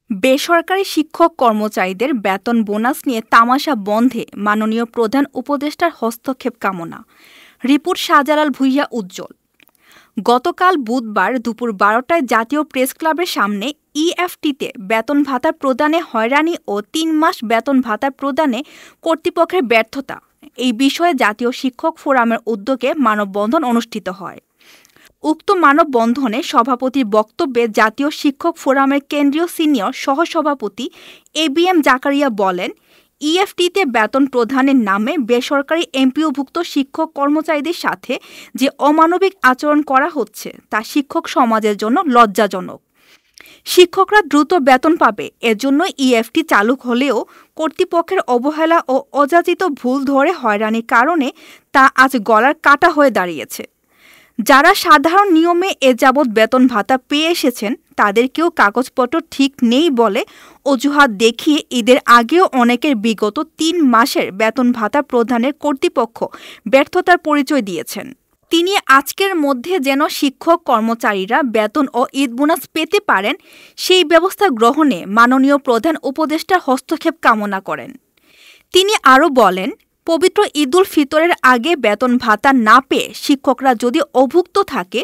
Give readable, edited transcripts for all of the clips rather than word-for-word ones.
বেসরকারি শিক্ষক কর্মচারীদের বেতন বোনাস নিয়ে তামাশা বন্ধে মাননীয় প্রধান উপদেষ্টার হস্তক্ষেপ কামনা। রিপোর্ট শাহজালাল ভূঁইয়া উজ্জ্বল। গতকাল বুধবার দুপুর ১২টায় জাতীয় প্রেসক্লাবের সামনে ইএফটিতে বেতন ভাতা প্রদানে হয়রানি ও ৩ মাস বেতন ভাতা প্রদানে কর্তৃপক্ষের ব্যর্থতা এই বিষয়ে জাতীয় শিক্ষক ফোরামের উদ্যোগে মানববন্ধন অনুষ্ঠিত হয়। উক্ত মানববন্ধনে সভাপতির বক্তব্যে জাতীয় শিক্ষক ফোরামের কেন্দ্রীয় সিনিয়র সহসভাপতি এবিএম জাকারিয়া বলেন, ইএফটিতে বেতন প্রদানের নামে বেসরকারি এমপিওভুক্ত শিক্ষক কর্মচারীদের সাথে যে অমানবিক আচরণ করা হচ্ছে তা শিক্ষক সমাজের জন্য লজ্জাজনক। শিক্ষকরা দ্রুত বেতন পাবে এজন্য ইএফটি চালু হলেও কর্তৃপক্ষের অবহেলা ও অযাচিত ভুল ধরে হয়রানির কারণে তা আজ গলার কাটা হয়ে দাঁড়িয়েছে। যারা সাধারণ নিয়মে এ যাবৎ বেতন ভাতা পেয়ে এসেছেন তাদেরকেও কাগজপত্র ঠিক নেই বলে অজুহাত দেখিয়ে ঈদের আগেও অনেকের বিগত ৩ মাসের বেতন ভাতা প্রদানের কর্তৃপক্ষ ব্যর্থতার পরিচয় দিয়েছেন। তিনি আজকের মধ্যে যেন শিক্ষক কর্মচারীরা বেতন ও ঈদ বোনাস পেতে পারেন সেই ব্যবস্থা গ্রহণে মাননীয় প্রধান উপদেষ্টার হস্তক্ষেপ কামনা করেন। তিনি আরও বলেন, পবিত্র ঈদুল ফিতরের আগে বেতন ভাতা না পেয়ে শিক্ষকরা যদি অভুক্ত থাকে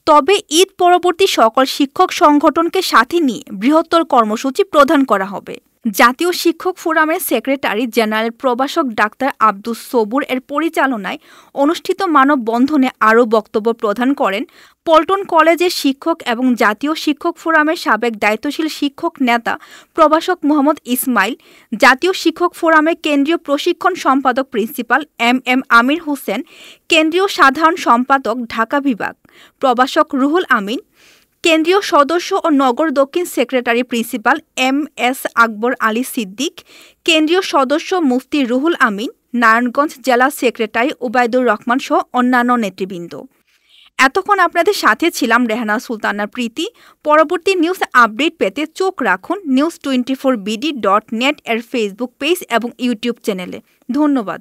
তবে ঈদ পরবর্তী সকল শিক্ষক সংগঠনকে সাথে নিয়ে বৃহত্তর কর্মসূচি প্রদান করা হবে। জাতীয় শিক্ষক ফোরামের সেক্রেটারি জেনারেল প্রভাষক ডাক্তার আব্দুস সবুর এর পরিচালনায় অনুষ্ঠিত মানববন্ধনে আরও বক্তব্য প্রদান করেন পল্টন কলেজের শিক্ষক এবং জাতীয় শিক্ষক ফোরামের সাবেক দায়িত্বশীল শিক্ষক নেতা প্রভাষক মোহাম্মদ ইসমাইল, জাতীয় শিক্ষক ফোরামের কেন্দ্রীয় প্রশিক্ষণ সম্পাদক প্রিন্সিপাল এম আমির হোসেন, কেন্দ্রীয় সাধারণ সম্পাদক ঢাকা বিভাগ প্রভাষক রুহুল আমিন, কেন্দ্রীয় সদস্য ও নগর দক্ষিণ secretary principal M S. Akbar Ali Siddique, কেন্দ্রীয় সদস্য মুফতি রুহুল আমিন, নারায়ণগঞ্জ জেলা সেক্রেটারি ওবায়দুর রহমান সহ অন্যান্য নেতৃবৃন্দ। এতক্ষণ আপনাদের সাথে ছিলাম রেহানা সুলতানা প্রীতি। পরবর্তী নিউজ আপডেট পেতে চোখ রাখুন news24bd.net এর ফেসবুক পেজ এবং ইউটিউব চ্যানেলে। ধন্যবাদ।